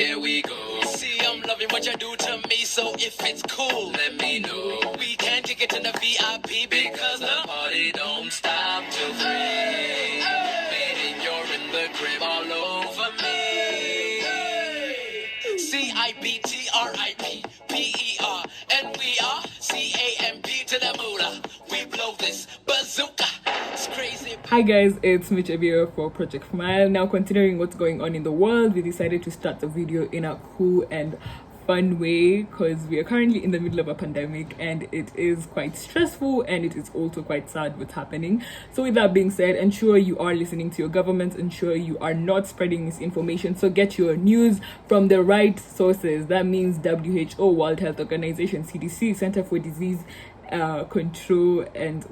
here we go. See, I'm loving what you do to me, so if it's cool, let me know. We can kick it to the VIP because the party don't stop till 3. Meaning you're in the crib all over me. CIBTRIPPER, and we are CAMP to the moolah. We blow this bazooka. It's crazy. Hi guys, it's Mitch Abio for Project Fmile. Now, considering what's going on in the world, we decided to start the video in a cool and fun way because we are currently in the middle of a pandemic and it is quite stressful and it is also quite sad what's happening. So with that being said, ensure you are listening to your government, ensure you are not spreading misinformation, so get your news from the right sources. That means WHO, World Health Organization, CDC, Center for Disease Control, and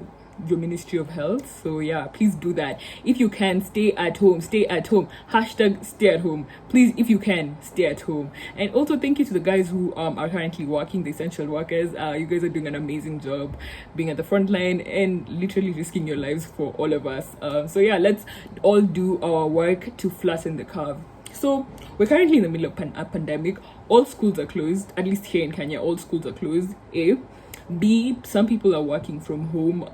your Ministry of Health. So yeah, please do that. If you can, stay at home. Hashtag stay at home. Please, if you can, stay at home. And also thank you to the guys who are currently working, the essential workers. You guys are doing an amazing job being at the front line and literally risking your lives for all of us. So yeah, let's all do our work to flatten the curve. So we're currently in the middle of a pandemic. All schools are closed, at least here in Kenya. All schools are closed. A. B, some people are working from home,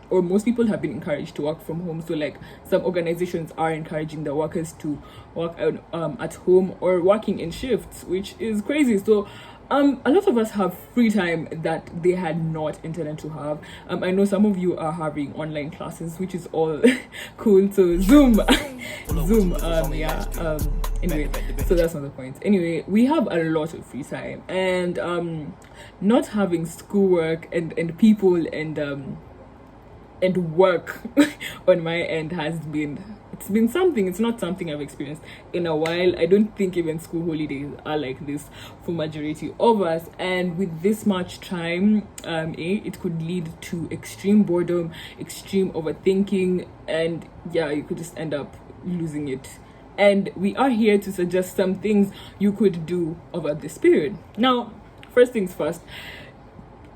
or most people have been encouraged to work from home. So like some organizations are encouraging the workers to work at home or working in shifts, which is crazy. So a lot of us have free time that they had not intended to have. I know some of you are having online classes, which is all cool. So Zoom, anyway, so that's not the point. Anyway, we have a lot of free time, and not having schoolwork and people and work on my end has been something. It's not something I've experienced in a while. I don't think even school holidays are like this for majority of us, and with this much time, it could lead to extreme boredom, extreme overthinking, and yeah, you could just end up losing it. And we are here to suggest some things you could do over this period. Now, first things first,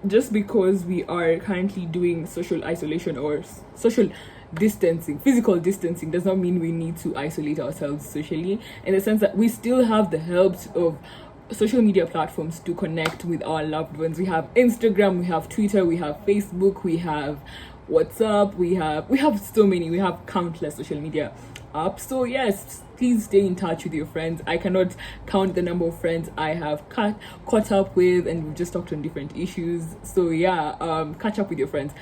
just because we are currently doing social isolation or social distancing, physical distancing, does not mean we need to isolate ourselves socially, in the sense that we still have the help of social media platforms to connect with our loved ones. We have Instagram, we have Twitter, we have Facebook, we have WhatsApp, we have so many, we have countless social media apps. So yes, please stay in touch with your friends. I cannot count the number of friends I have caught up with, and we've just talked on different issues. So yeah, catch up with your friends.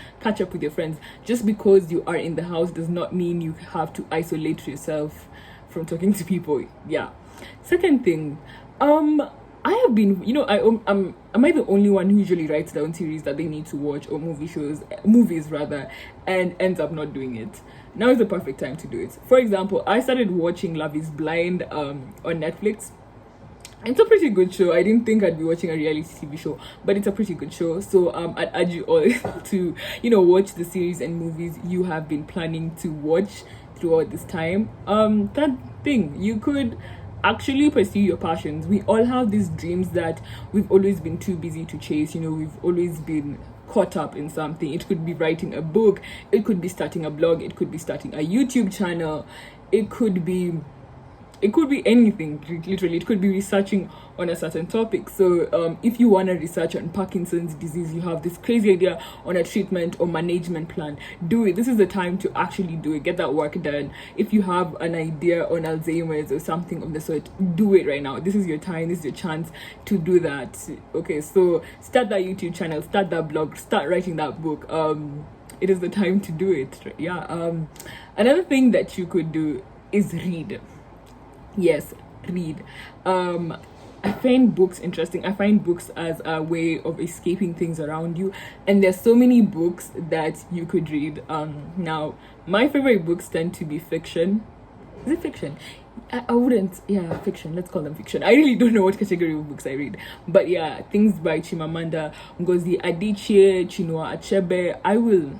Just because you are in the house does not mean you have to isolate yourself from talking to people. Yeah. Second thing, I have been, am I the only one who usually writes down series that they need to watch, or movies rather, and ends up not doing it? Now is the perfect time to do it. For example, I started watching Love is Blind on Netflix. It's a pretty good show. I didn't think I'd be watching a reality TV show, but it's a pretty good show. So I'd urge you all to, watch the series and movies you have been planning to watch throughout this time. That thing, you could actually pursue your passions. We all have these dreams that we've always been too busy to chase. We've always been caught up in something. It could be writing a book, it could be starting a blog, it could be starting a YouTube channel, it could be anything. Literally, it could be researching on a certain topic. So if you want to research on Parkinson's disease, you have this crazy idea on a treatment or management plan, do it. This is the time to actually do it. Get that work done. If you have an idea on Alzheimer's or something of the sort, do it right now. This is your time, this is your chance to do that. Okay, so start that YouTube channel, start that blog, start writing that book. It is the time to do it. Yeah. Another thing that you could do is read. Yes, read. I find books interesting. I find books as a way of escaping things around you, and there's so many books that you could read. Now, my favorite books tend to be fiction. Is it fiction? I wouldn't, fiction, let's call them fiction. I really don't know what category of books I read, but yeah, things by Chimamanda Ngozi Adichie, Chinua Achebe, I will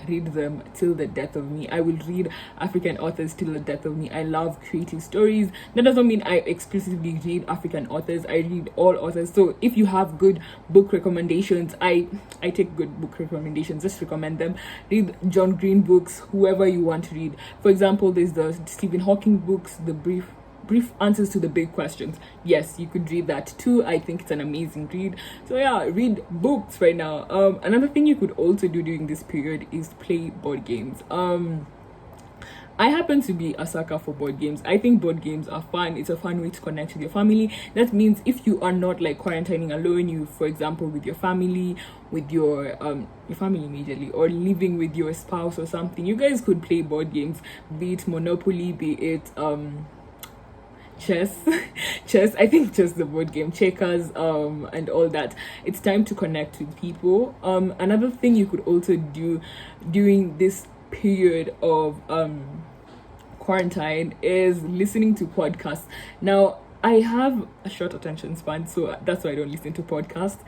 read them till the death of me. I will read African authors till the death of me. I love creative stories. That doesn't mean I exclusively read African authors. I read all authors. So if you have good book recommendations, I take good book recommendations, just recommend them. Read John Green books, whoever you want to read. For example, there's the Stephen Hawking books, The Brief brief answers to the big questions. Yes, you could read that too. I think it's an amazing read. So yeah, read books right now. Another thing you could also do during this period is play board games. I happen to be a sucker for board games. I think board games are fun. It's a fun way to connect with your family. That means if you are not like quarantining alone, you, for example, with your family, with your family majorly, or living with your spouse or something, you guys could play board games, be it Monopoly, be it chess. Chess, I think just the board game, checkers, and all that. It's time to connect with people. Another thing you could also do during this period of quarantine is listening to podcasts. Now, I have a short attention span, so that's why I don't listen to podcasts.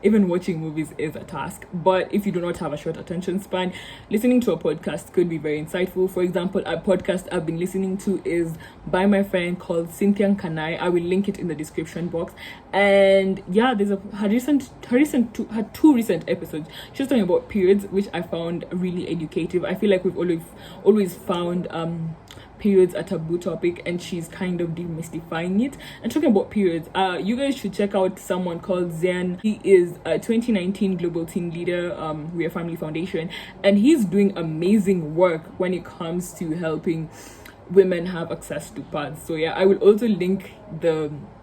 Even watching movies is a task. But if you do not have a short attention span, listening to a podcast could be very insightful. For example, a podcast I've been listening to is by my friend called Cynthia Kanai. I will link it in the description box. And yeah, there's her two recent episodes. She's talking about periods, which I found really educative. I feel like we've always found periods a taboo topic, and she's kind of demystifying it. And talking about periods, you guys should check out someone called Zen. He is a 2019 global team leader with Family Foundation, and he's doing amazing work when it comes to helping women have access to pads. So yeah, I will also link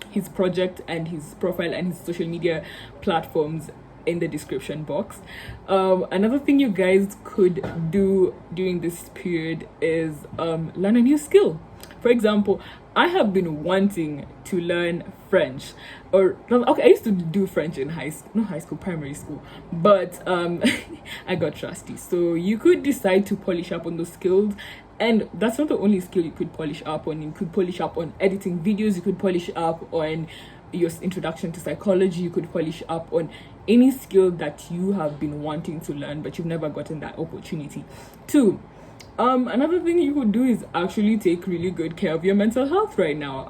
his project and his profile and his social media platforms in the description box. Another thing you guys could do during this period is learn a new skill. For example, I have been wanting to learn French, or okay, I used to do French in primary school, but I got trusty. So you could decide to polish up on those skills. And that's not the only skill you could polish up on. You could polish up on editing videos, you could polish up on your introduction to psychology, you could polish up on any skill that you have been wanting to learn but you've never gotten that opportunity to. Another thing you could do is actually take really good care of your mental health right now.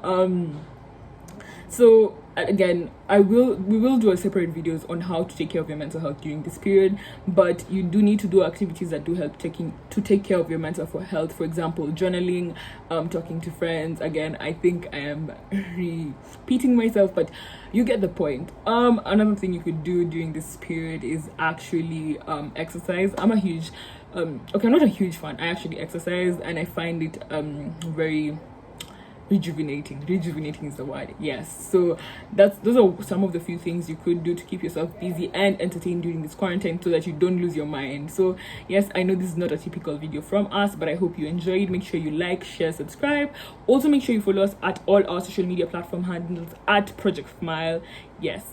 So again, we will do a separate videos on how to take care of your mental health during this period, but you do need to do activities that do help to take care of your mental health. For example, journaling, talking to friends. Again, I think I am repeating myself, but you get the point. Another thing you could do during this period is actually exercise. I'm a huge I'm not a huge fan. I actually exercise, and I find it very rejuvenating is the word. Yes, so those are some of the few things you could do to keep yourself busy and entertained during this quarantine, so that you don't lose your mind. So yes, I know this is not a typical video from us, but I hope you enjoyed. Make sure you like, share, subscribe. Also make sure you follow us at all our social media platform handles at Project Fmile. Yes.